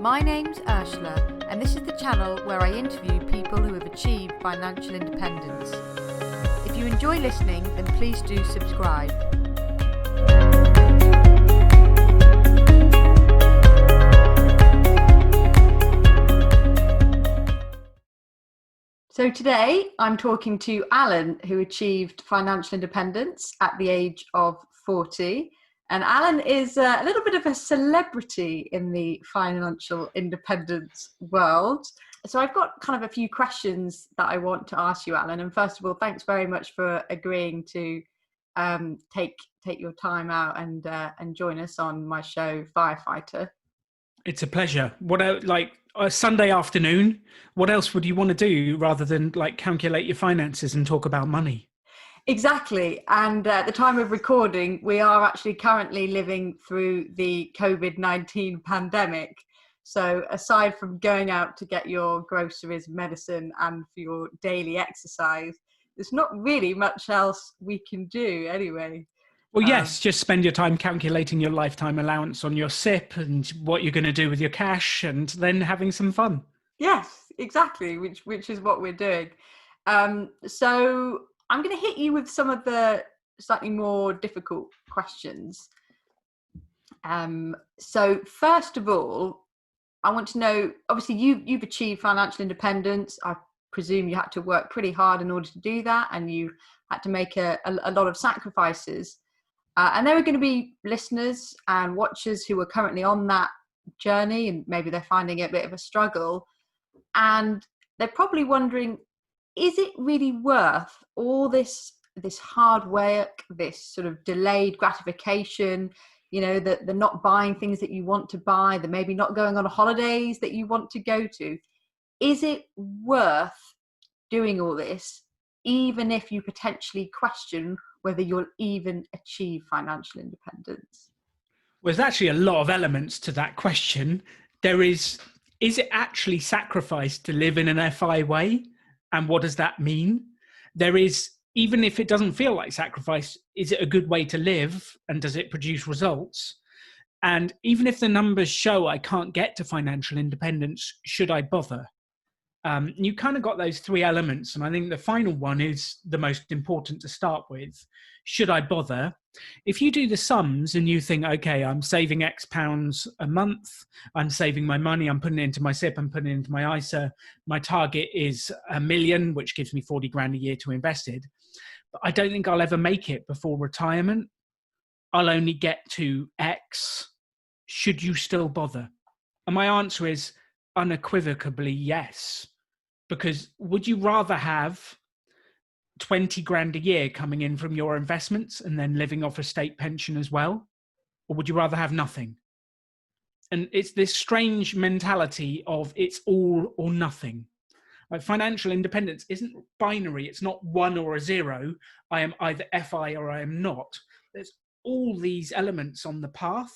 My name's Ursula, and this is the channel where I interview people who have achieved financial independence. If you enjoy listening, then please do subscribe. So today I'm talking to Alan, who achieved financial independence at the age of 40. And Alan is a little bit of a celebrity in the financial independence world. So I've got kind of a few questions that I want to ask you, Alan. And first of all, thanks very much for agreeing to take your time out and join us on my show, FIREFighter. It's a pleasure. What like a Sunday afternoon? What else would you want to do rather than like calculate your finances and talk about money? Exactly. And at the time of recording, we are actually currently living through the COVID-19 pandemic. So aside from going out to get your groceries, medicine, and for your daily exercise, there's not really much else we can do anyway. Well, yes, just spend your time calculating your lifetime allowance on your SIP and what you're going to do with your cash and then having some fun. Yes, exactly, which is what we're doing. So I'm going to hit you with some of the slightly more difficult questions. So first of all, I want to know, obviously you've achieved financial independence. I presume you had to work pretty hard in order to do that, and you had to make a lot of sacrifices. And there are going to be listeners and watchers who are currently on that journey, and maybe they're finding it a bit of a struggle. And they're probably wondering, is it really worth all this hard work, this sort of delayed gratification, the not buying things that you want to buy, the maybe not going on holidays that you want to go to? Is it worth doing all this, even if you potentially question whether you'll even achieve financial independence? Well, there's actually a lot of elements to that question. Is it actually sacrifice to live in an FI way? And what does that mean? There is, even if it doesn't feel like sacrifice, is it a good way to live? And does it produce results? And even if the numbers show I can't get to financial independence, should I bother? You kind of got those three elements. And I think the final one is the most important to start with. Should I bother? If you do the sums and you think, okay, I'm saving X pounds a month, I'm saving my money, I'm putting it into my SIP, I'm putting it into my ISA, my target is $1 million, which gives me 40 grand a year to invest in. But I don't think I'll ever make it before retirement. I'll only get to X. Should you still bother? And my answer is unequivocally yes. Because would you rather have 20 grand a year coming in from your investments and then living off a state pension as well? Or would you rather have nothing? And it's this strange mentality of it's all or nothing. Like financial independence isn't binary. It's not 1 or a 0. I am either FI or I am not. There's all these elements on the path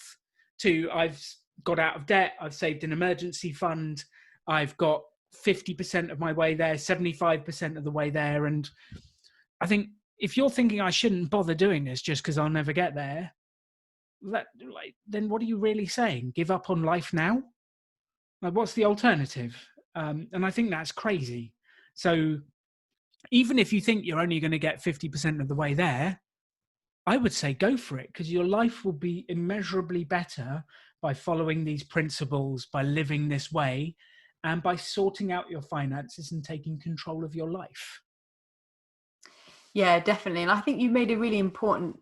to I've got out of debt. I've saved an emergency fund. I've got 50% of my way there, 75% of the way there. And I think if you're thinking I shouldn't bother doing this just because I'll never get there, then what are you really saying? Give up on life now? Like, what's the alternative? And I think that's crazy. So even if you think you're only going to get 50% of the way there, I would say go for it, because your life will be immeasurably better by following these principles, by living this way, and by sorting out your finances and taking control of your life. Yeah, definitely. And I think you made a really important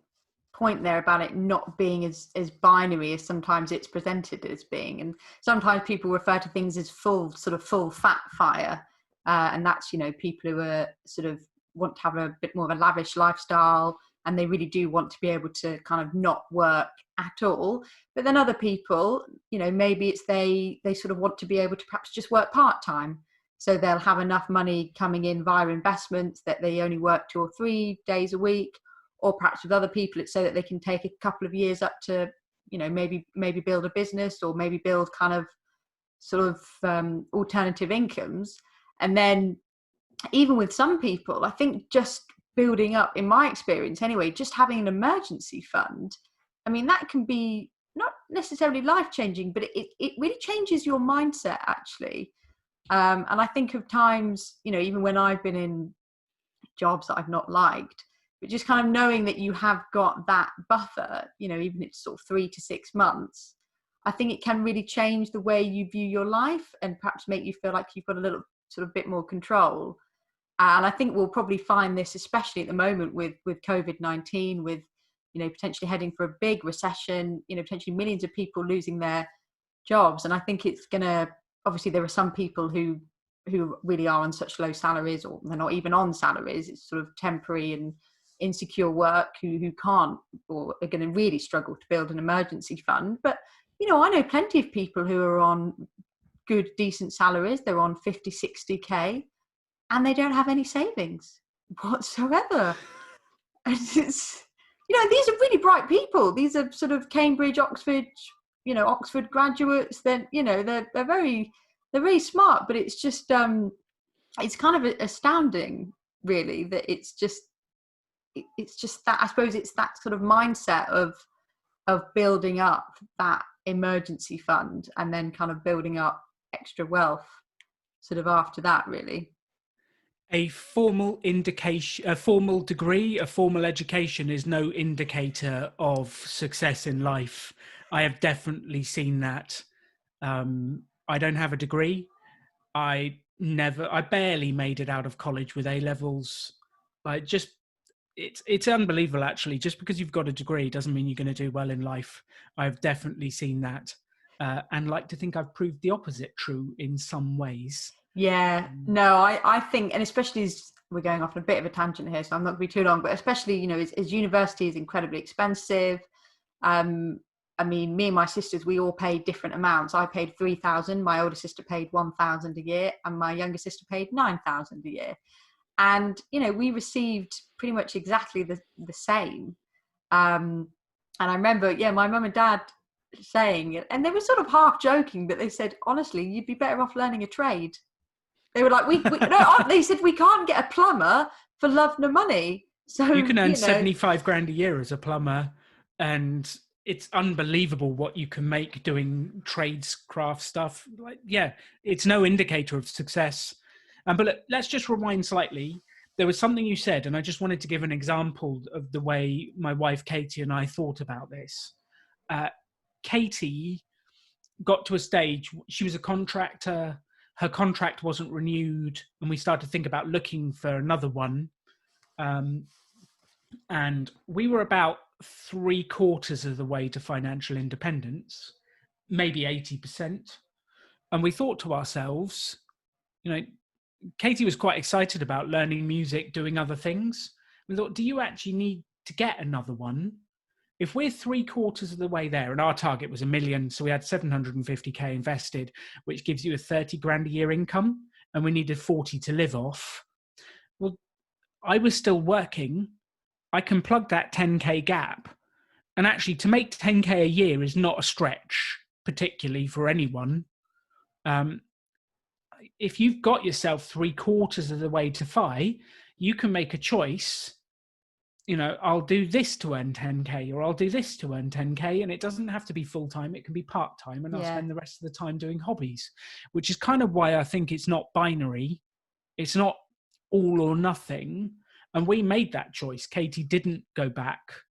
point there about it not being as binary as sometimes it's presented as being. And sometimes people refer to things as full fat fire. And that's, people who are sort of want to have a bit more of a lavish lifestyle, and they really do want to be able to kind of not work at all. But then other people, maybe it's they sort of want to be able to perhaps just work part-time. So they'll have enough money coming in via investments that they only work 2 or 3 days a week. Or perhaps with other people, it's so that they can take a couple of years up to, maybe build a business, or maybe build kind of sort of alternative incomes. And then even with some people, I think just building up, in my experience anyway, just having an emergency fund, I mean, that can be necessarily life-changing, but it really changes your mindset, actually. And I think of times, even when I've been in jobs that I've not liked, but just kind of knowing that you have got that buffer, even if it's sort of 3 to 6 months, I think it can really change the way you view your life and perhaps make you feel like you've got a little sort of bit more control. And I think we'll probably find this, especially at the moment with COVID-19, with, potentially heading for a big recession, potentially millions of people losing their jobs. And I think it's going to, obviously there are some people who really are on such low salaries, or they're not even on salaries. It's sort of temporary and insecure work who can't, or are going to really struggle to build an emergency fund. But, I know plenty of people who are on good, decent salaries. They're on 50, 60K. And they don't have any savings whatsoever. And it's, these are really bright people. These are sort of Cambridge, Oxford, Oxford graduates. Then, they're very smart. But it's just, it's kind of astounding, really, that it's just that. I suppose it's that sort of mindset of building up that emergency fund and then kind of building up extra wealth, sort of after that, really. A formal indication, a formal degree, a formal education is no indicator of success in life. I have definitely seen that. I don't have a degree. I barely made it out of college with A levels. It's unbelievable, actually. Just because you've got a degree doesn't mean you're going to do well in life. I've definitely seen that, and like to think I've proved the opposite true in some ways. Yeah, no, I think, and especially as we're going off on a bit of a tangent here, so I'm not going to be too long, but especially, as university is incredibly expensive. I mean, me and my sisters, we all paid different amounts. I paid 3,000, my older sister paid 1,000 a year, and my younger sister paid 9,000 a year. And, we received pretty much exactly the same. And I remember, my mum and dad saying, and they were sort of half joking, but they said, honestly, you'd be better off learning a trade. They were like, they said, we can't get a plumber for love nor money. So you can earn 75 grand a year as a plumber, and it's unbelievable what you can make doing tradescraft stuff. It's no indicator of success. But let's just rewind slightly. There was something you said, and I just wanted to give an example of the way my wife Katie and I thought about this. Katie got to a stage, she was a contractor, her contract wasn't renewed, and we started to think about looking for another one. And we were about 3/4 of the way to financial independence, maybe 80%. And we thought to ourselves, Katie was quite excited about learning music, doing other things. We thought, do you actually need to get another one? If we're 3/4 of the way there, and our target was $1 million, so we had 750K invested, which gives you a 30 grand a year income, and we needed 40 to live off. Well, I was still working. I can plug that 10K gap. And actually, to make 10K a year is not a stretch, particularly for anyone. If you've got yourself 3/4 of the way to FI, you can make a choice. I'll do this to earn 10K, or I'll do this to earn 10K. And it doesn't have to be full-time. It can be part-time. And I'll spend the rest of the time doing hobbies, which is kind of why I think it's not binary. It's not all or nothing. And we made that choice. Katie didn't go back.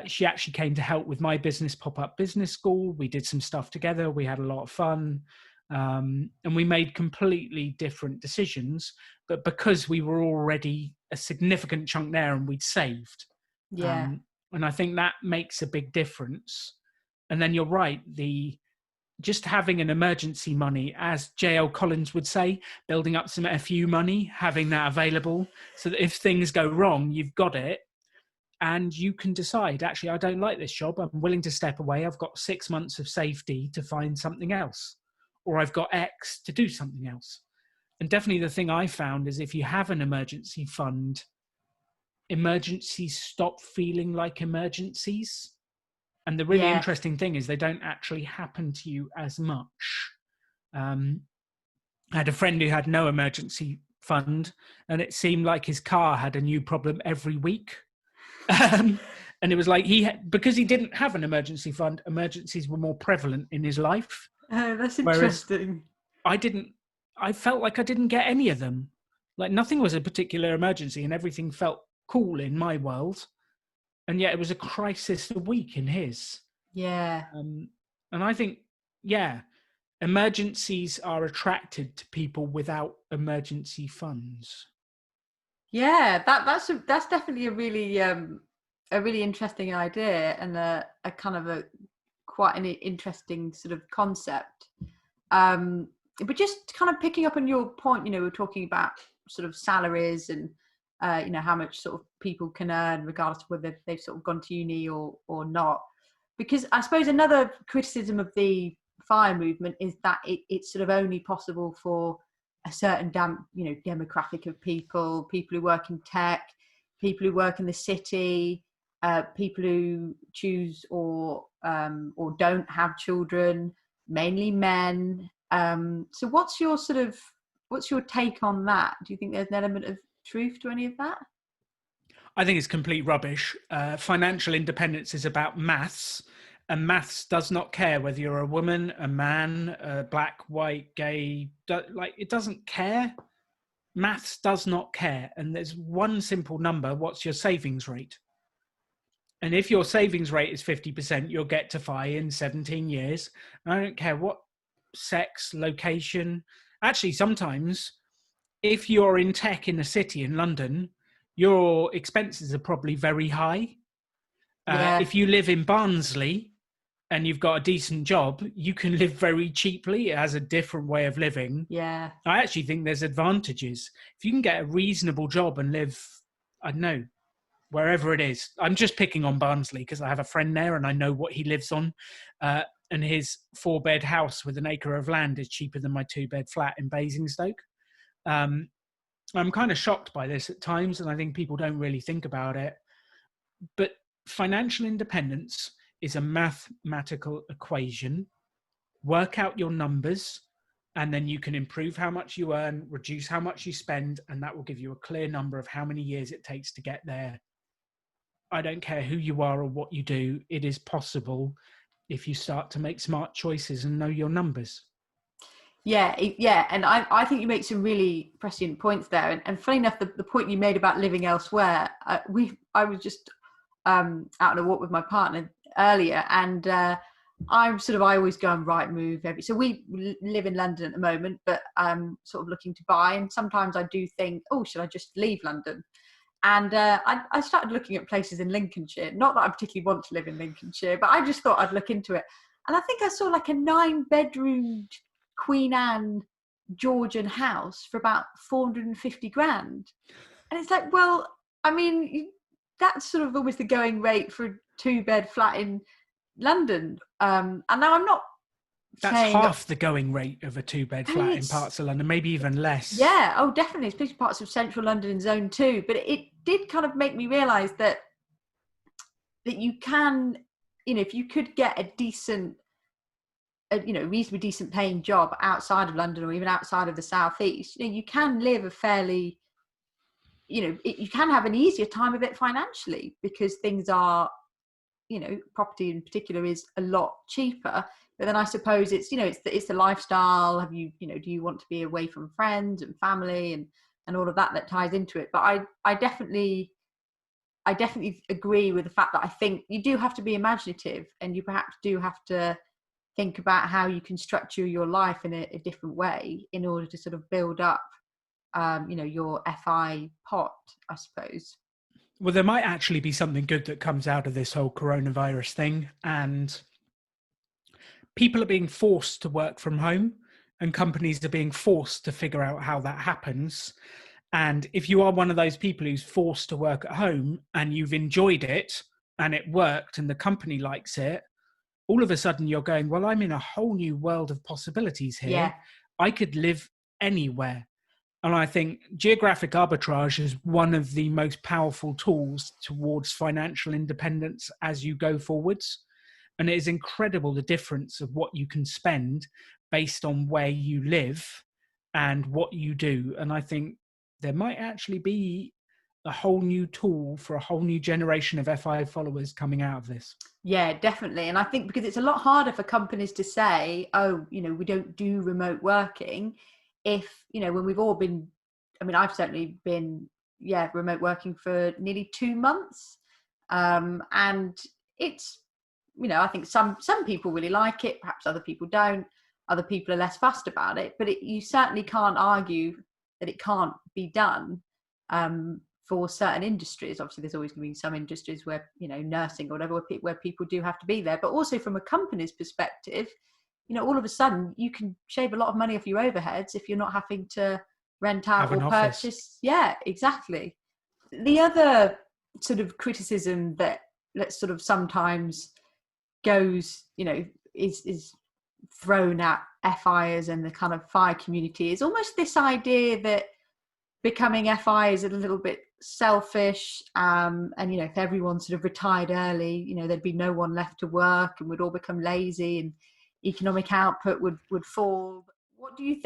She actually came to help with my business, PopUp Business School. We did some stuff together. We had a lot of fun. And we made completely different decisions, but because we were already a significant chunk there and we'd saved. And I think that makes a big difference. And then you're right, just having an emergency money, as JL Collins would say, building up some FU money, having that available so that if things go wrong, you've got it. And you can decide, actually, I don't like this job. I'm willing to step away. I've got 6 months of safety to find something else. Or I've got X to do something else. And definitely the thing I found is if you have an emergency fund, emergencies stop feeling like emergencies. And the really interesting thing is they don't actually happen to you as much. I had a friend who had no emergency fund, and it seemed like his car had a new problem every week. And it was like because he didn't have an emergency fund, emergencies were more prevalent in his life. Oh, that's Whereas interesting. I felt like I didn't get any of them. Like nothing was a particular emergency and everything felt cool in my world. And yet it was a crisis a week in his. Yeah. And I think, yeah, emergencies are attracted to people without emergency funds. Yeah, that's definitely a really interesting idea, and a kind of a quite an interesting sort of concept. But just kind of picking up on your point, we're talking about sort of salaries and how much sort of people can earn regardless of whether they've sort of gone to uni or not. Because I suppose another criticism of the FIRE movement is that it's sort of only possible for a certain demographic of people who work in tech, people who work in the city, people who choose or don't have children, mainly men. So what's your take on that? Do you think there's an element of truth to any of that? I think it's complete rubbish. Financial independence is about maths, and maths does not care whether you're a woman, a man, black, white, gay. It doesn't care. Maths does not care. And there's one simple number. What's your savings rate? And if your savings rate is 50%, you'll get to FI in 17 years. And I don't care what sex, location. Actually, sometimes if you're in tech in a city in London, your expenses are probably very high. Yeah. If you live in Barnsley and you've got a decent job, you can live very cheaply. It has a different way of living. Yeah. I actually think there's advantages. If you can get a reasonable job and live, I don't know, wherever it is. I'm just picking on Barnsley because I have a friend there and I know what he lives on. And his 4-bed house with an acre of land is cheaper than my 2-bed flat in Basingstoke. I'm kind of shocked by this at times, and I think people don't really think about it. But financial independence is a mathematical equation. Work out your numbers, and then you can improve how much you earn, reduce how much you spend, and that will give you a clear number of how many years it takes to get there. I don't care who you are or what you do. It is possible if you start to make smart choices and know your numbers. Yeah, and I think you make some really prescient points there. And funny enough, the point you made about living elsewhere, I was just out on a walk with my partner earlier, and I always go on Rightmove so we live in London at the moment, but I'm sort of looking to buy, and sometimes I do think, oh, should I just leave London? And I started looking at places in Lincolnshire. Not that I particularly want to live in Lincolnshire, but I just thought I'd look into it. And I think I saw like a 9-bedroom Queen Anne Georgian house for about 450 grand. And it's like, well, I mean, that's sort of almost the going rate for a 2-bed flat in London. And now I'm not That's half the going rate of a 2-bed flat in parts of London, maybe even less. Yeah, oh, definitely. Especially parts of central London and zone 2. But it did kind of make me realise that you can, if you could get a decent, reasonably decent paying job outside of London or even outside of the southeast, you can live a fairly, you can have an easier time of it financially because things are, property in particular is a lot cheaper. But then I suppose it's, it's the lifestyle. Do you want to be away from friends and family and all of that ties into it? But I definitely agree with the fact that I think you do have to be imaginative, and you perhaps do have to think about how you can structure your life in a different way in order to sort of build up, your FI pot, I suppose. Well, there might actually be something good that comes out of this whole coronavirus thing, and people are being forced to work from home, and companies are being forced to figure out how that happens. And if you are one of those people who's forced to work at home and you've enjoyed it and it worked and the company likes it, all of a sudden you're going, well, I'm in a whole new world of possibilities here. Yeah. I could live anywhere. And I think geographic arbitrage is one of the most powerful tools towards financial independence as you go forwards. And it is incredible the difference of what you can spend based on where you live and what you do. And I think there might actually be a whole new tool for a whole new generation of FI followers coming out of this. Yeah, definitely. And I think because it's a lot harder for companies to say, oh, we don't do remote working, if, when we've all been, I mean, I've certainly been, remote working for nearly 2 months. And it's, I think some people really like it, perhaps other people don't. Other people are less fussed about it, but you certainly can't argue that it can't be done. For certain industries, obviously there's always going to be some industries where, nursing or whatever, where people do have to be there. But also from a company's perspective, all of a sudden you can shave a lot of money off your overheads if you're not having to rent out or purchase. Yeah, exactly. The other sort of criticism that sort of sometimes goes, is thrown at FIers and the kind of FI community is almost this idea that becoming FI is a little bit selfish, and if everyone sort of retired early, there'd be no one left to work and we'd all become lazy and economic output would fall. What do you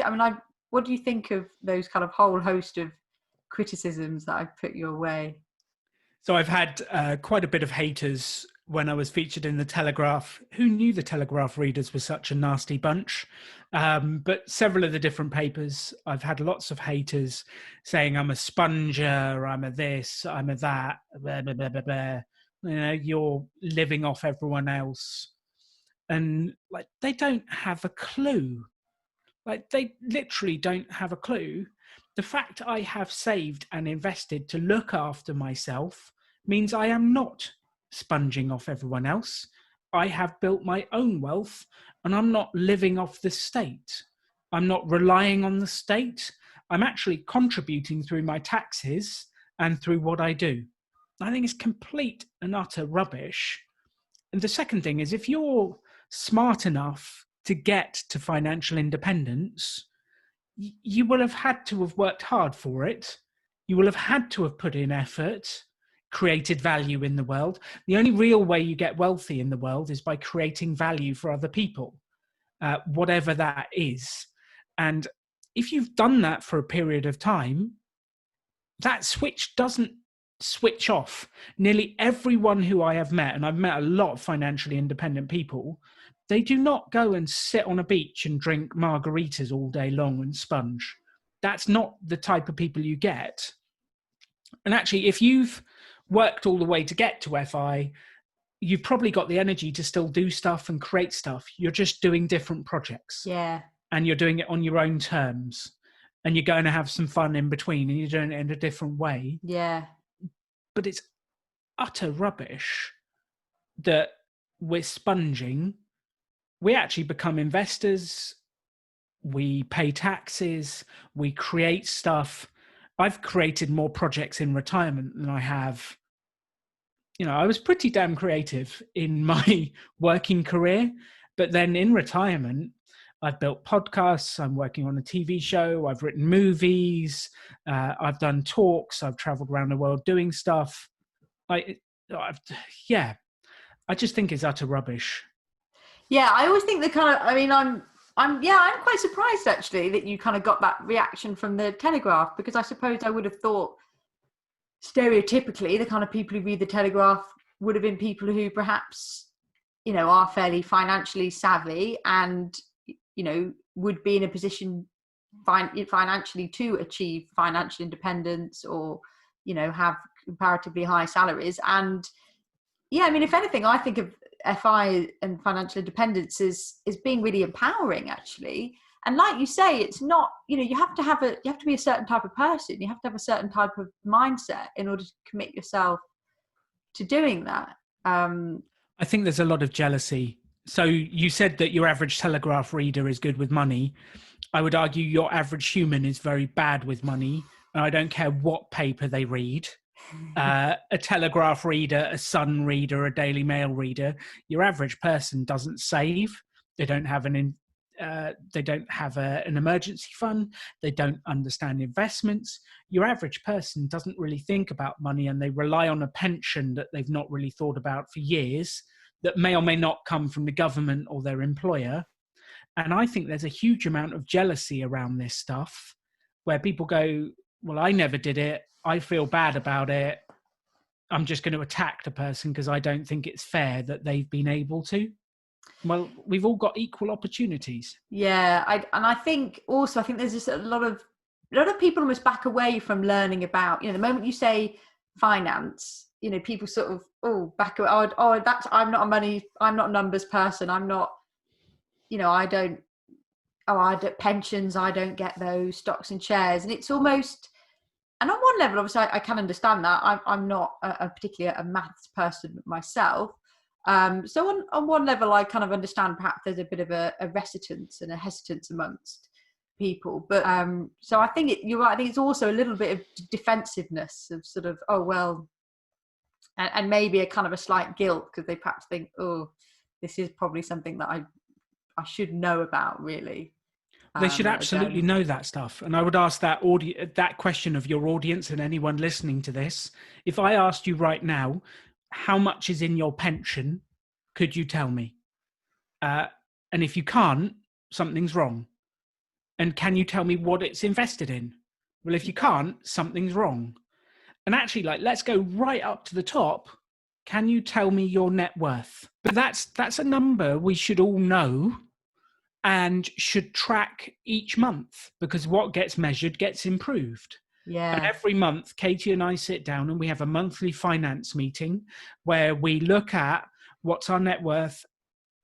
what do you think of those kind of whole host of criticisms that I've put your way? So I've had quite a bit of haters when I was featured in the Telegraph. Who knew the Telegraph readers were such a nasty bunch? But several of the different papers, I've had lots of haters saying I'm a sponger, I'm a this, I'm a that, blah, blah, blah, blah, blah. You're living off everyone else. And like, they don't have a clue. Like, they literally don't have a clue. The fact I have saved and invested to look after myself means I am not sponging off everyone else. I have built my own wealth and I'm not living off the state. I'm not relying on the state. I'm actually contributing through my taxes and through what I do. I think it's complete and utter rubbish. And the second thing is, if you're smart enough to get to financial independence, you will have had to have worked hard for it. You will have had to have put in effort, created value in the world. The only real way you get wealthy in the world is by creating value for other people, whatever that is. And if you've done that for a period of time, that switch doesn't switch off. Nearly everyone who I have met, and I've met a lot of financially independent people, they do not go and sit on a beach and drink margaritas all day long and sponge. That's not the type of people you get. And actually, if you've worked all the way to get to FI, you've probably got the energy to still do stuff and create stuff. You're just doing different projects. Yeah. And you're doing it on your own terms. And you're going to have some fun in between, and you're doing it in a different way. Yeah. But it's utter rubbish that we're sponging. We actually become investors. We pay taxes. We create stuff. I've created more projects in retirement than I have. I was pretty damn creative in my working career, but then in retirement, I've built podcasts. I'm working on a TV show. I've written movies. I've done talks. I've traveled around the world doing stuff. I just think it's utter rubbish. Yeah, I always think I'm quite surprised actually that you kind of got that reaction from the Telegraph, because I suppose I would have thought stereotypically the kind of people who read the Telegraph would have been people who perhaps, are fairly financially savvy and, would be in a position financially to achieve financial independence or, have comparatively high salaries. And yeah, I mean, if anything, I think of FI and financial independence is being really empowering actually. And like you say, it's not, you have to be a certain type of person. You have to have a certain type of mindset in order to commit yourself to doing that. I think there's a lot of jealousy. So you said that your average Telegraph reader is good with money. I would argue your average human is very bad with money. And I don't care what paper they read. A Telegraph reader, a Sun reader, a Daily Mail reader. Your average person doesn't save. They don't have an emergency fund. They don't understand investments. Your average person doesn't really think about money, and they rely on a pension that they've not really thought about for years, that may or may not come from the government or their employer. And I think there's a huge amount of jealousy around this stuff, where people go, well, I never did it, I feel bad about it, I'm just going to attack the person because I don't think it's fair that they've been able to. Well, we've all got equal opportunities. Yeah, I think there's just a lot of people almost back away from learning about, the moment you say finance, people sort of back away. That's I'm not a numbers person. I'm not, I don't. I don't pensions. I don't get those stocks and shares, and it's almost. And on one level, obviously, I can understand that. I'm not particularly a maths person myself. So on one level, I kind of understand perhaps there's a bit of a reticence and a hesitance amongst people. But so I think you're right. I think it's also a little bit of defensiveness of sort of, oh, well, and maybe a kind of a slight guilt because they perhaps think, oh, this is probably something that I should know about, really. They should absolutely know that stuff. And I would ask that question of your audience and anyone listening to this. If I asked you right now, how much is in your pension? Could you tell me? And if you can't, something's wrong. And can you tell me what it's invested in? Well, if you can't, something's wrong. And actually, let's go right up to the top. Can you tell me your net worth? But that's a number we should all know and should track each month, because what gets measured gets improved. Yeah. And every month, Katie and I sit down and we have a monthly finance meeting where we look at what's our net worth.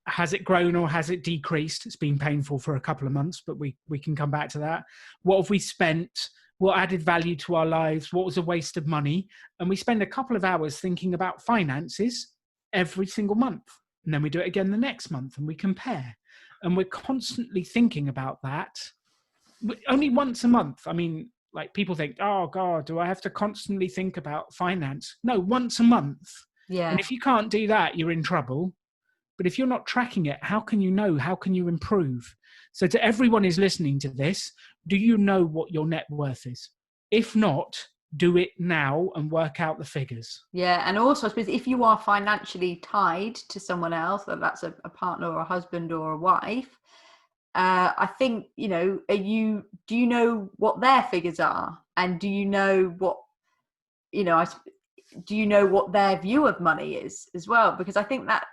Has it grown or has it decreased? It's been painful for a couple of months, but we can come back to that. What have we spent? What added value to our lives? What was a waste of money? And we spend a couple of hours thinking about finances every single month. And then we do it again the next month and we compare. And we're constantly thinking about that. Only once a month. I mean, people think, oh God, do I have to constantly think about finance? No, once a month. Yeah. And if you can't do that, you're in trouble. But if you're not tracking it, how can you know? How can you improve? So to everyone who's listening to this, do you know what your net worth is? If not, do it now and work out the figures. Yeah. And also, I suppose if you are financially tied to someone else, whether that's a partner or a husband or a wife, I think, do you know what their figures are? And do you know what, do you know what their view of money is as well? Because I think that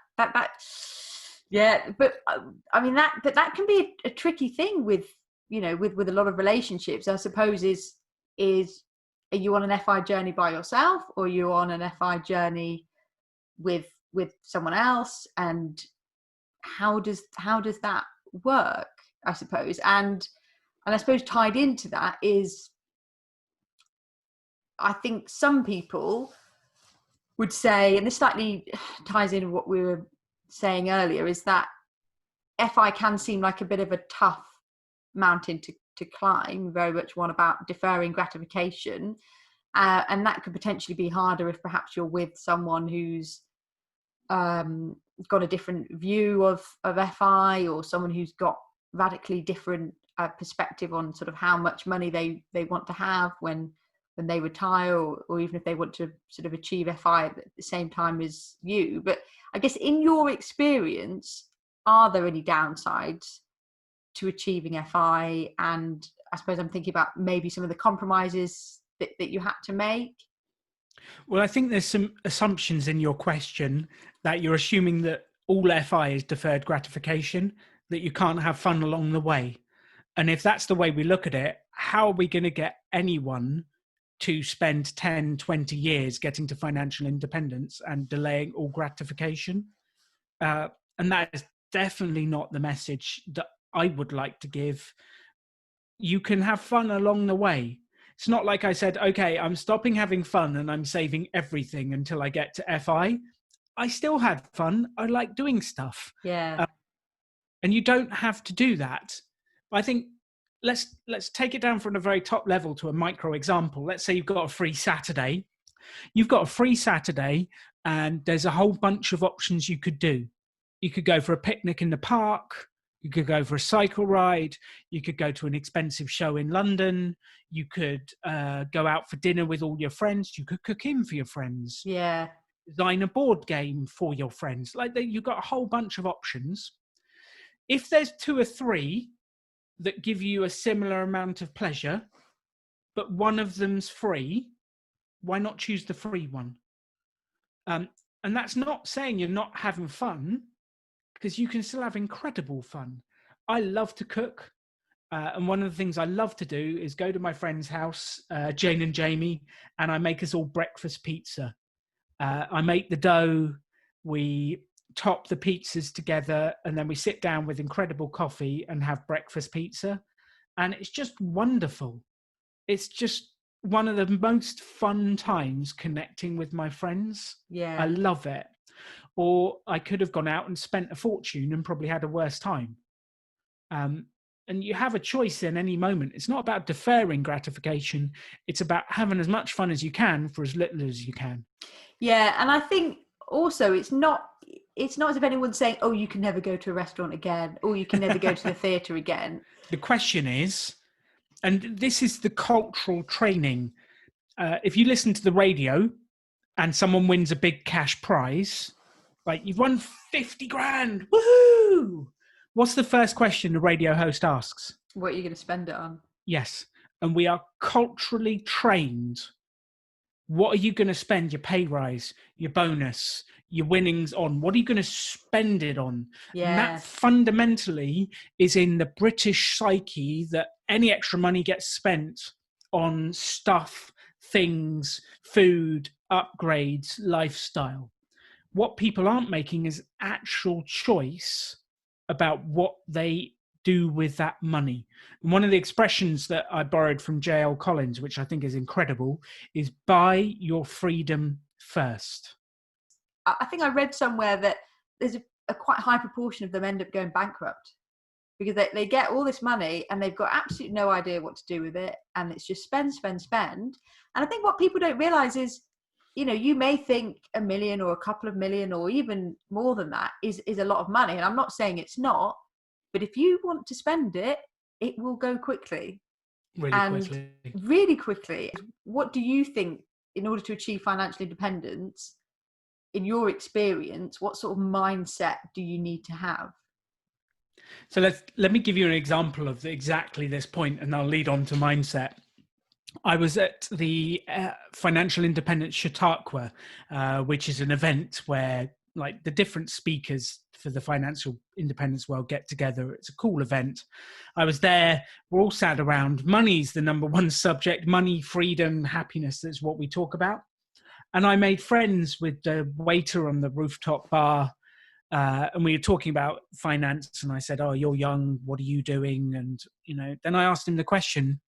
yeah, but I mean that can be a tricky thing with a lot of relationships, I suppose. Are you on an FI journey by yourself, or are you on an FI journey with someone else? And how does that work, I suppose? And I suppose tied into that is, I think some people would say, and this slightly ties into what we were saying earlier, is that FI can seem like a bit of a tough mountain to climb, very much one about deferring gratification. And that could potentially be harder if perhaps you're with someone who's got a different view of FI, or someone who's got radically different perspective on sort of how much money they want to have when they retire, or even if they want to sort of achieve FI at the same time as you. But I guess in your experience, are there any downsides to achieving FI? And I suppose I'm thinking about maybe some of the compromises that you had to make. Well, I think there's some assumptions in your question that you're assuming that all FI is deferred gratification, that you can't have fun along the way. And if that's the way we look at it, how are we going to get anyone to spend 10, 20 years getting to financial independence and delaying all gratification? And that is definitely not the message that I would like to give. You can have fun along the way. It's not like I said, okay, I'm stopping having fun and I'm saving everything until I get to FI. I still had fun. I like doing stuff. Yeah. And you don't have to do that. I think let's take it down from a very top level to a micro example. Let's say you've got a free Saturday. You've got a free Saturday and there's a whole bunch of options you could do. You could go for a picnic in the park. You could go for a cycle ride. You could go to an expensive show in London. You could go out for dinner with all your friends. You could cook in for your friends. Yeah. Design a board game for your friends. You've got a whole bunch of options. If there's 2 or 3 that give you a similar amount of pleasure, but one of them's free, why not choose the free one? And that's not saying you're not having fun, because you can still have incredible fun. I love to cook. And one of the things I love to do is go to my friend's house, Jane and Jamie, and I make us all breakfast pizza. I make the dough, we top the pizzas together, and then we sit down with incredible coffee and have breakfast pizza. And it's just wonderful. It's just one of the most fun times connecting with my friends. Yeah. I love it. Or I could have gone out and spent a fortune and probably had a worse time. And you have a choice in any moment. It's not about deferring gratification. It's about having as much fun as you can for as little as you can. Yeah. And I think also it's not as if anyone's saying, oh, you can never go to a restaurant again, or you can never go to the theatre again. The question is, and this is the cultural training. If you listen to the radio and someone wins a big cash prize, like you've won 50 grand, woohoo! What's the first question the radio host asks? What are you going to spend it on? Yes. And we are culturally trained. What are you going to spend your pay rise, your bonus, your winnings on? What are you going to spend it on? Yeah. And that fundamentally is in the British psyche, that any extra money gets spent on stuff, things, food, upgrades, lifestyle. What people aren't making is actual choice about what they do with that money. And one of the expressions that I borrowed from J.L. Collins, which I think is incredible, is buy your freedom first. I think I read somewhere that there's a quite high proportion of them end up going bankrupt because they get all this money and they've got absolutely no idea what to do with it. And it's just spend. And I think what people don't realize is, you may think $1 million or a couple of million or even more than that is a lot of money. And I'm not saying it's not, but if you want to spend it, it will go quickly. Really quickly. What do you think, in order to achieve financial independence, in your experience, what sort of mindset do you need to have? So let me give you an example of exactly this point, and I'll lead on to mindset. I was at the Financial Independence Chautauqua, which is an event where like the different speakers for the financial independence world get together. It's a cool event. I was there. We're all sat around. Money's the number one subject. Money, freedom, happiness. That's what we talk about. And I made friends with the waiter on the rooftop bar. And we were talking about finance. And I said, oh, you're young. What are you doing? And, then I asked him the question.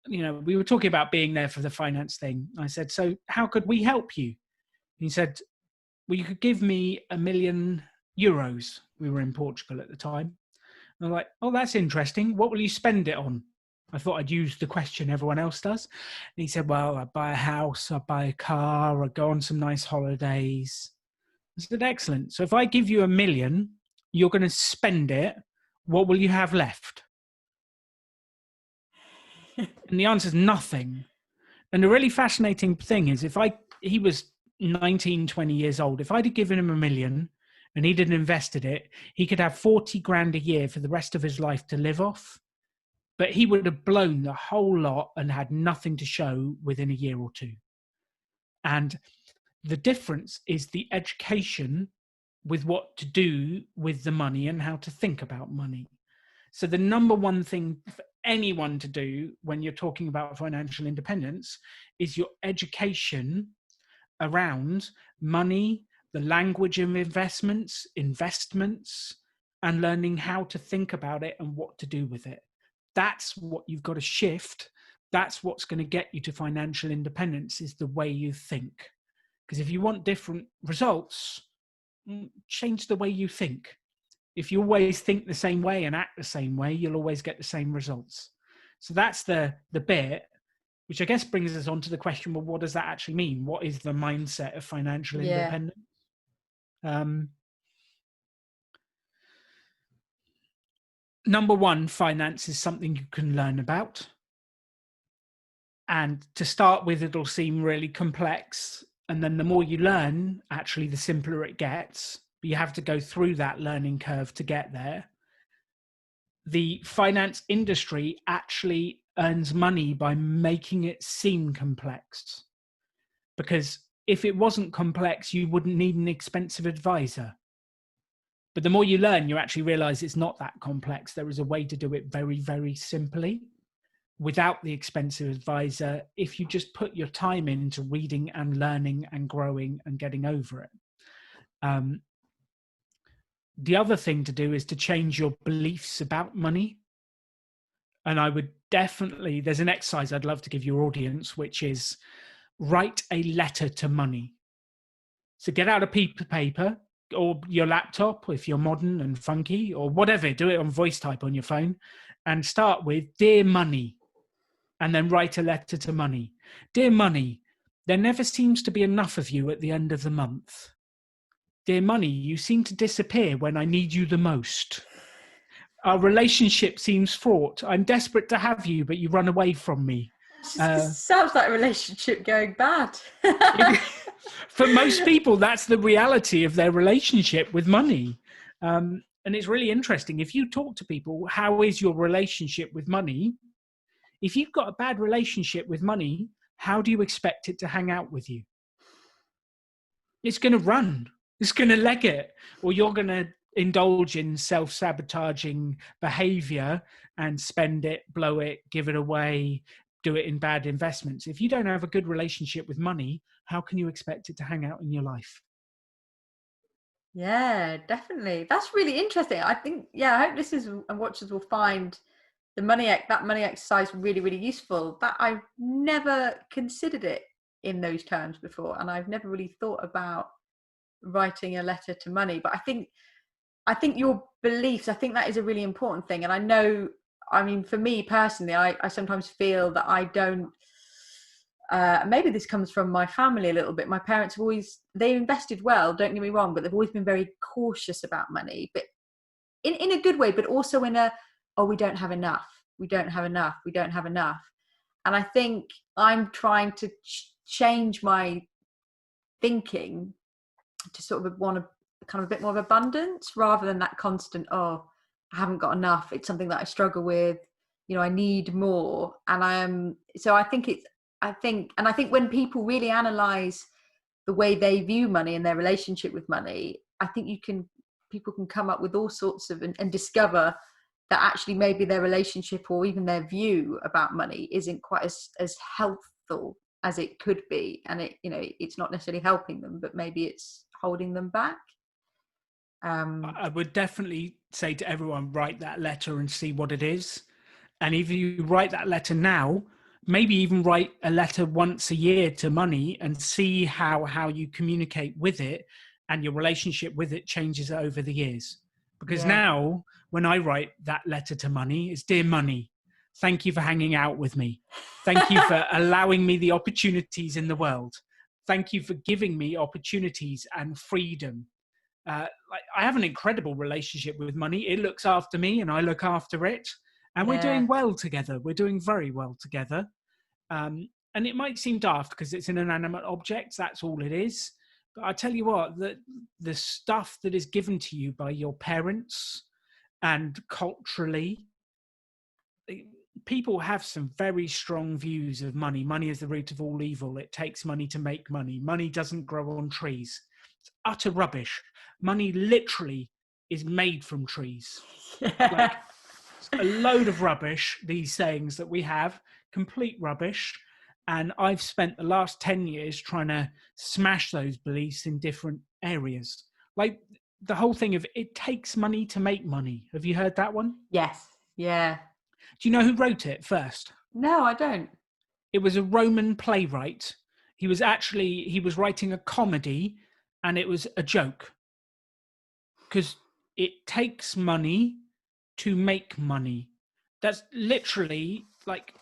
We were talking about being there for the finance thing. I said, so how could we help you? He said, well, you could give me €1 million. We were in Portugal at the time. And I'm like, oh, that's interesting. What will you spend it on? I thought I'd use the question everyone else does. And he said, well, I buy a house, I buy a car, I go on some nice holidays. I said, excellent. So if I give you $1 million, you're going to spend it. What will you have left? And the answer is nothing. And the really fascinating thing is, he was 19, 20 years old. If I'd have given him $1 million and he'd have invested it, he could have 40 grand a year for the rest of his life to live off. But he would have blown the whole lot and had nothing to show within a year or two. And the difference is the education with what to do with the money and how to think about money. So the number one thing for anyone to do when you're talking about financial independence is your education around money, the language of investments, and learning how to think about it and what to do with it. That's what you've got to shift. That's what's going to get you to financial independence, is the way you think. Because if you want different results, change the way you think. If you always think the same way and act the same way, you'll always get the same results. So that's the bit, which I guess brings us on to the question, well, what does that actually mean? What is the mindset of financial independence? Number one, finance is something you can learn about. And to start with, it'll seem really complex. And then the more you learn, actually, the simpler it gets. But you have to go through that learning curve to get there. The finance industry actually earns money by making it seem complex. Because if it wasn't complex, you wouldn't need an expensive advisor. But the more you learn, you actually realize it's not that complex. There is a way to do it very, very simply without the expensive advisor, if you just put your time into reading and learning and growing and getting over it. The other thing to do is to change your beliefs about money. And I would definitely, there's an exercise I'd love to give your audience, which is write a letter to money. So get out a piece of paper or your laptop, if you're modern and funky or whatever, do it on voice type on your phone and start with "Dear Money," and then write a letter to money. "Dear Money, there never seems to be enough of you at the end of the month. Dear Money, you seem to disappear when I need you the most. Our relationship seems fraught. I'm desperate to have you, but you run away from me." Sounds like a relationship going bad. For most people, that's the reality of their relationship with money. And it's really interesting. If you talk to people, how is your relationship with money? If you've got a bad relationship with money, how do you expect it to hang out with you? It's going to run. It's going to leg it, or you're going to indulge in self-sabotaging behavior and spend it, blow it, give it away, do it in bad investments. If you don't have a good relationship with money, how can you expect it to hang out in your life? Yeah, definitely. That's really interesting. I think, I hope listeners and watchers will find that money exercise really, really useful. That I've never considered it in those terms before, and I've never really thought about writing a letter to money. But I think your beliefs, I think that is a really important thing. And I know, I mean, for me personally, I sometimes feel that I don't, maybe this comes from my family a little bit. My parents have always, they invested well, don't get me wrong, but they've always been very cautious about money, but in a good way, but also in a, oh, we don't have enough. We don't have enough. We don't have enough. And I think I'm trying to change my thinking to sort of want a kind of a bit more of abundance rather than that constant, oh, I haven't got enough. It's something that I struggle with. You know, I need more. And I think when people really analyze the way they view money and their relationship with money, I think people can come up with all sorts of, and discover that actually maybe their relationship or even their view about money isn't quite as helpful as it could be. And it's not necessarily helping them, but maybe it's holding them back. I would definitely say to everyone, write that letter and see what it is. And if you write that letter now, maybe even write a letter once a year to money and see how you communicate with it and your relationship with it changes over the years. Because now when I write that letter to money, it's "Dear Money, thank you for hanging out with me. Thank you for allowing me the opportunities in the world. Thank you for giving me opportunities and freedom. I have an incredible relationship with money. It looks after me and I look after it. And we're doing well together. We're doing very well together. And it might seem daft because it's an inanimate object. That's all it is. But I tell you what, the stuff that is given to you by your parents and culturally, people have some very strong views of money. Money is the root of all evil. It takes money to make money. Money doesn't grow on trees. It's utter rubbish. Money literally is made from trees. Like, it's a load of rubbish, these sayings that we have, complete rubbish. And I've spent the last 10 years trying to smash those beliefs in different areas. Like the whole thing of it takes money to make money. Have you heard that one? Yes. Yeah. Do you know who wrote it first? No, I don't. It was a Roman playwright. He was writing a comedy and it was a joke. Because it takes money to make money. That's literally like,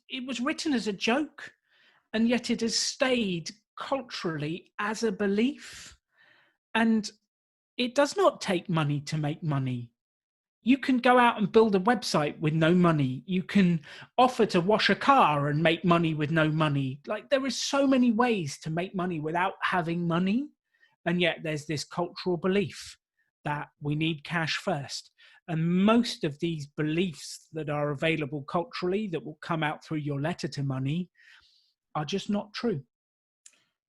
it was written as a joke, and yet it has stayed culturally as a belief. And it does not take money to make money. You can go out and build a website with no money. You can offer to wash a car and make money with no money. Like, there is so many ways to make money without having money. And yet there's this cultural belief that we need cash first. And most of these beliefs that are available culturally that will come out through your letter to money are just not true.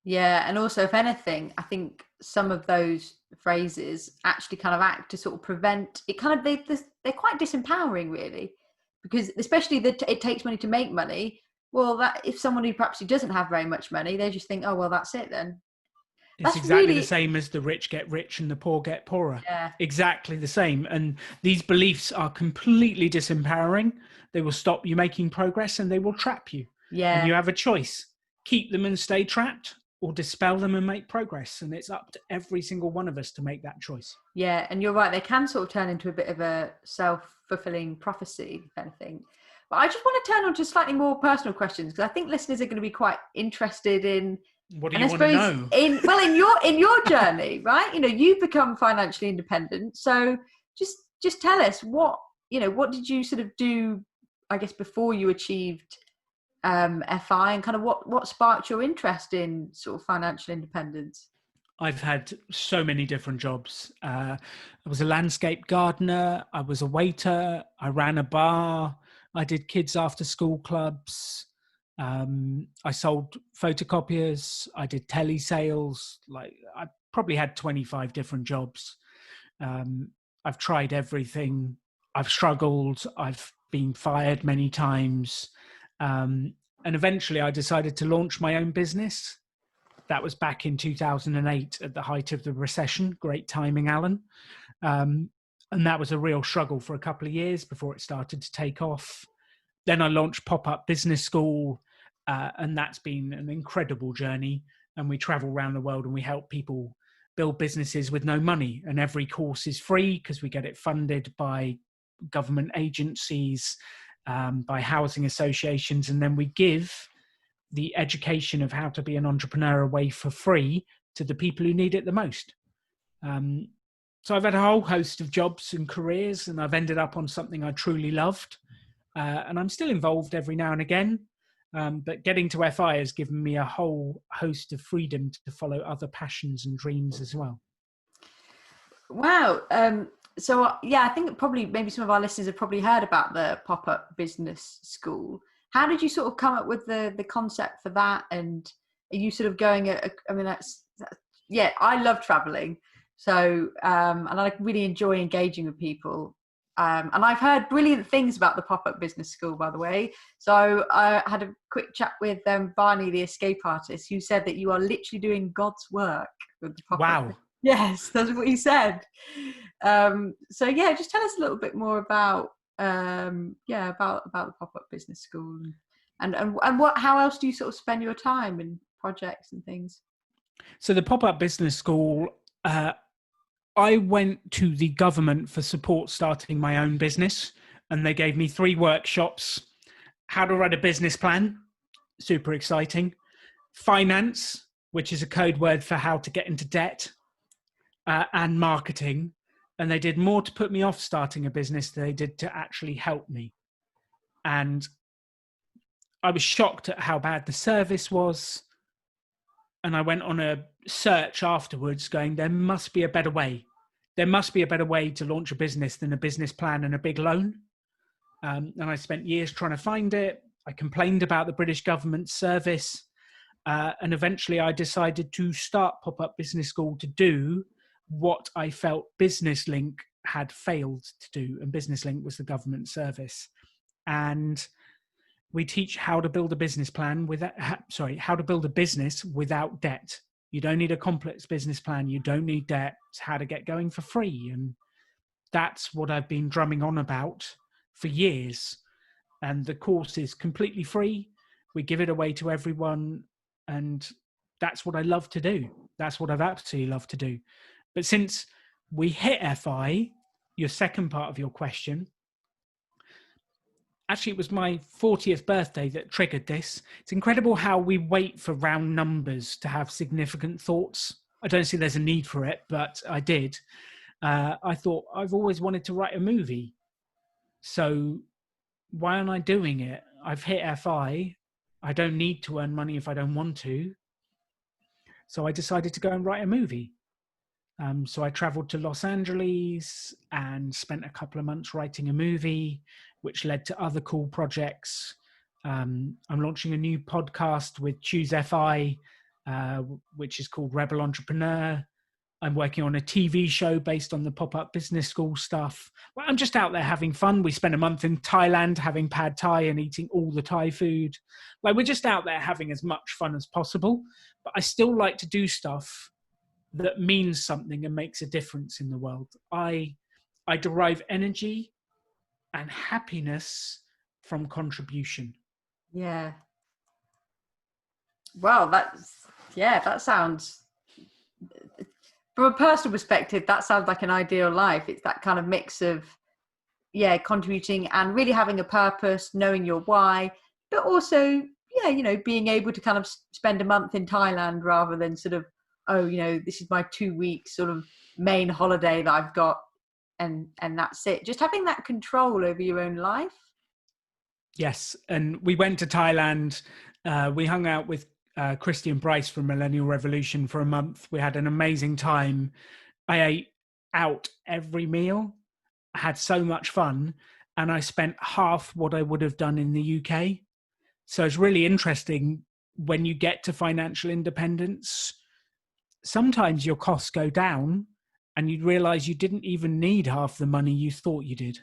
Yeah, and also, if anything, I think some of those phrases actually kind of act to sort of prevent it. Kind of they're quite disempowering, really, because especially that it takes money to make money. Well, that if someone who perhaps doesn't have very much money, they just think, oh well, that's it then. It's That's exactly the really, same as the rich get rich and the poor get poorer. yeah, Exactly the same. And these beliefs are completely disempowering. They will stop you making progress and they will trap you. And yeah. you have a choice: keep them and stay trapped, or dispel them and make progress. And it's up to every single one of us to make that choice. Yeah, and you're right. They can sort of turn into a bit of a self-fulfilling prophecy, if anything. But I just want to turn on to slightly more personal questions because I think listeners are going to be quite interested in, What do and you I want to suppose know? in your journey, right? You know, you've become financially independent. So just tell us what did you sort of do, I guess, before you achieved FI, and kind of what sparked your interest in sort of financial independence? I've had so many different jobs. I was a landscape gardener. I was a waiter. I ran a bar. I did kids after school clubs. I sold photocopiers. I did telesales. Like I probably had 25 different jobs. I've tried everything. I've struggled. I've been fired many times. And eventually I decided to launch my own business. That was back in 2008 at the height of the recession. Great timing, Alan. And that was a real struggle for a couple of years before it started to take off. Then I launched PopUp Business School, and that's been an incredible journey. And we travel around the world and we help people build businesses with no money. And every course is free because we get it funded by government agencies, by housing associations, and then we give the education of how to be an entrepreneur away for free to the people who need it the most. So I've had a whole host of jobs and careers, and I've ended up on something I truly loved. And I'm still involved every now and again. But getting to FI has given me a whole host of freedom to follow other passions and dreams as well. Wow. So yeah, I think probably maybe some of our listeners have probably heard about the Pop-Up Business School. How did you sort of come up with the concept for that? And are you sort of going I mean, yeah, I love traveling. So, and I really enjoy engaging with people. And I've heard brilliant things about the Pop-Up Business School, by the way. So I had a quick chat with Barney, the escape artist, who said that you are literally doing God's work with the Pop-Up. Wow. Yes, that's what he said. So yeah, just tell us a little bit more about about the Pop-Up Business School and how else do you sort of spend your time in projects and things? So the Pop-Up Business School, I went to the government for support starting my own business, and they gave me 3 workshops: how to write a business plan, super exciting; finance, which is a code word for how to get into debt, and marketing. And they did more to put me off starting a business than they did to actually help me. And I was shocked at how bad the service was. And I went on a search afterwards going, there must be a better way. There must be a better way to launch a business than a business plan and a big loan. And I spent years trying to find it. I complained about the British government service. And eventually I decided to start Pop-Up Business School to do what I felt Business Link had failed to do. And Business Link was the government service. And we teach how to build a business plan how to build a business without debt. You don't need a complex business plan. You don't need debt. It's how to get going for free. And that's what I've been drumming on about for years. And the course is completely free. We give it away to everyone. And that's what I love to do. That's what I've absolutely loved to do. But since we hit FI, your second part of your question, actually, it was my 40th birthday that triggered this. It's incredible how we wait for round numbers to have significant thoughts. I don't see there's a need for it, but I did. I thought, I've always wanted to write a movie. So why aren't I doing it? I've hit FI. I don't need to earn money if I don't want to. So I decided to go and write a movie. So I traveled to Los Angeles and spent a couple of months writing a movie, which led to other cool projects. I'm launching a new podcast with Choose FI, which is called Rebel Entrepreneur. I'm working on a TV show based on the PopUp Business School stuff. Well, I'm just out there having fun. We spent a month in Thailand having pad Thai and eating all the Thai food. Like, we're just out there having as much fun as possible. But I still like to do stuff that means something and makes a difference in the world. I derive energy and happiness from contribution. Yeah. Well, that sounds, from a personal perspective, that sounds like an ideal life. It's that kind of mix of, contributing and really having a purpose, knowing your why, but also, being able to kind of spend a month in Thailand rather than sort of, this is my 2 weeks sort of main holiday that I've got, and that's it. Just having that control over your own life. Yes, and we went to Thailand. We hung out with Christy and Bryce from Millennial Revolution for a month. We had an amazing time. I ate out every meal. I had so much fun, and I spent half what I would have done in the UK. So it's really interesting when you get to financial independence. Sometimes your costs go down and you realize you didn't even need half the money you thought you did.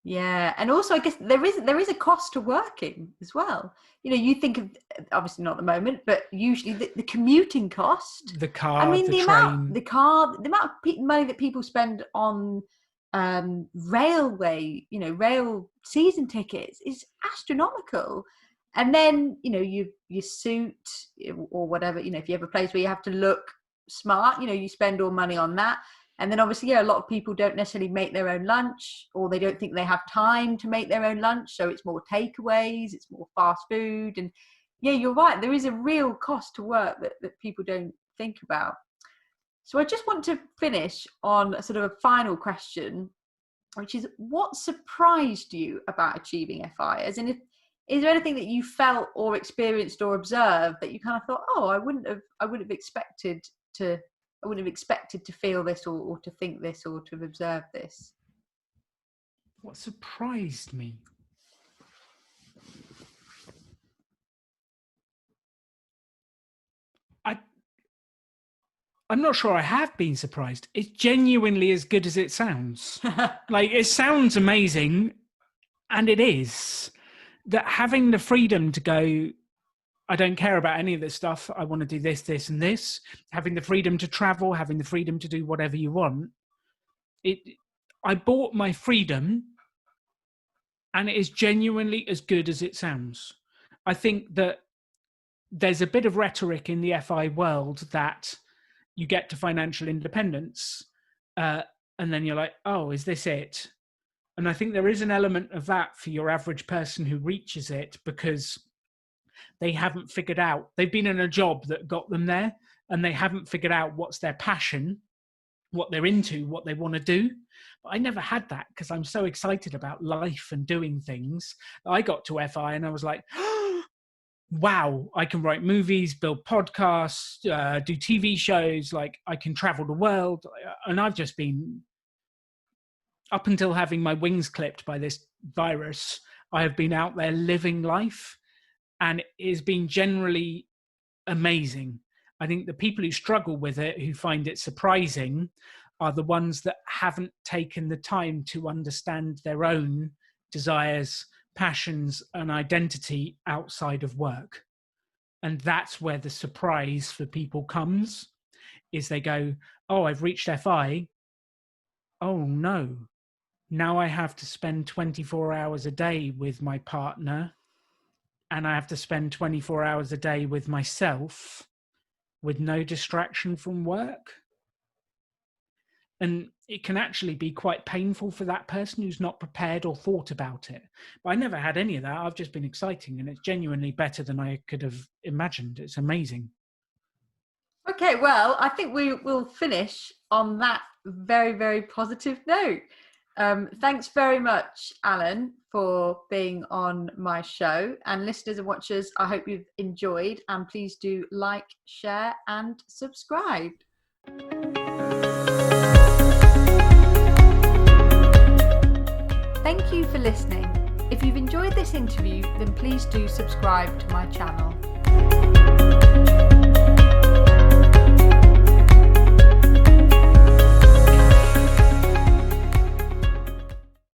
Yeah, and also I guess there is a cost to working as well. You think of, obviously not at the moment, but usually the commuting cost, the car, the train, the amount of money that people spend on railway, rail season tickets is astronomical. And then your suit or whatever, if you have a place where you have to look smart, you spend all money on that. And then obviously, a lot of people don't necessarily make their own lunch, or they don't think they have time to make their own lunch. So it's more takeaways, it's more fast food. And you're right. There is a real cost to work that people don't think about. So I just want to finish on sort of a final question, which is, what surprised you about achieving FI? As in, is there anything that you felt or experienced or observed that you kind of thought, I wouldn't have expected to feel this or to think this or to have observed this? What surprised me? I'm not sure I have been surprised. It's genuinely as good as it sounds. Like, it sounds amazing, and it is. That having the freedom to go, I don't care about any of this stuff. I want to do this, this, and this. Having the freedom to travel, having the freedom to do whatever you want. I bought my freedom, and it is genuinely as good as it sounds. I think that there's a bit of rhetoric in the FI world that you get to financial independence, and then you're like, oh, is this it? And I think there is an element of that for your average person who reaches it, because they haven't figured out, they've been in a job that got them there, and they haven't figured out what's their passion, what they're into, what they want to do. But I never had that, because I'm so excited about life and doing things. I got to FI and I was like, wow, I can write movies, build podcasts, do TV shows, like I can travel the world. And I've just been, up until having my wings clipped by this virus, I have been out there living life, and it has been generally amazing. I think the people who struggle with it, who find it surprising, are the ones that haven't taken the time to understand their own desires, passions, and identity outside of work. And that's where the surprise for people comes, is they go, oh, I've reached FI. Oh no, now I have to spend 24 hours a day with my partner, and I have to spend 24 hours a day with myself with no distraction from work. And it can actually be quite painful for that person who's not prepared or thought about it. But I never had any of that. I've just been exciting, and it's genuinely better than I could have imagined. It's amazing. Okay, well, I think we will finish on that very, very positive note. Thanks very much, Alan, for being on my show. And listeners and watchers, I hope you've enjoyed, and please do like, share and subscribe. Thank you for listening. If you've enjoyed this interview, then please do subscribe to my channel.